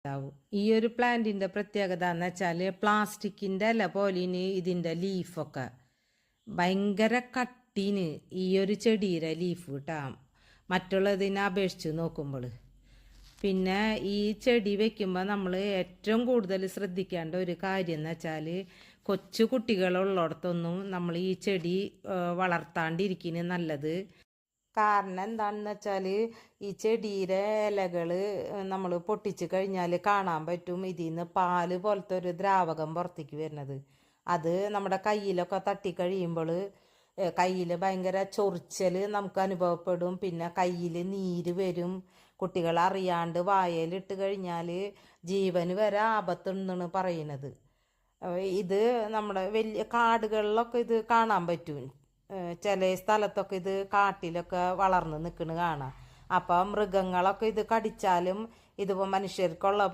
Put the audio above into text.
ഉണ്ടാവും. ഈ ഒരു പ്ലാന്റിൻ്റെ പ്രത്യേകത എന്ന് വെച്ചാൽ പ്ലാസ്റ്റിക്കിൻ്റെ ഇല പോലിന് ഇതിൻ്റെ ലീഫൊക്കെ ഭയങ്കര കട്ടീന് ഈ ഒരു ചെടിയുടെ ലീഫ് കിട്ടാം മറ്റുള്ളതിനെ അപേക്ഷിച്ച് നോക്കുമ്പോൾ. പിന്നെ ഈ ചെടി വെക്കുമ്പോൾ നമ്മൾ ഏറ്റവും കൂടുതൽ ശ്രദ്ധിക്കേണ്ട ഒരു കാര്യം എന്ന് വെച്ചാൽ കൊച്ചു കുട്ടികളുള്ളിടത്തൊന്നും നമ്മൾ ഈ ചെടി വളർത്താണ്ടിരിക്കുന്നത് നല്ലത്. കാരണം എന്താണെന്ന് വെച്ചാൽ ഈ ചെടിയുടെ ഇലകൾ നമ്മൾ പൊട്ടിച്ച് കഴിഞ്ഞാൽ കാണാൻ പറ്റും ഇതിൽ നിന്ന് പാല് പോലത്തെ ഒരു ദ്രാവകം പുറത്തേക്ക് വരുന്നത്. അത് നമ്മുടെ കയ്യിലൊക്കെ തട്ടിക്കഴിയുമ്പോൾ കയ്യിൽ ഭയങ്കര ചൊറിച്ചൽ നമുക്ക് അനുഭവപ്പെടും. പിന്നെ കയ്യിൽ നീര് വരും. കുട്ടികൾ അറിയാണ്ട് വായലിട്ട് കഴിഞ്ഞാൽ ജീവന് വരെ ആപത്തുണ്ടെന്ന് പറയുന്നത്. ഇത് നമ്മുടെ വലിയ കാടുകളിലൊക്കെ ഇത് കാണാൻ പറ്റും. ചില സ്ഥലത്തൊക്കെ ഇത് കാട്ടിലൊക്കെ വളർന്ന് നിൽക്കുന്നത് കാണാം. അപ്പം മൃഗങ്ങളൊക്കെ ഇത് കടിച്ചാലും ഇതിപ്പോൾ മനുഷ്യർക്കുള്ള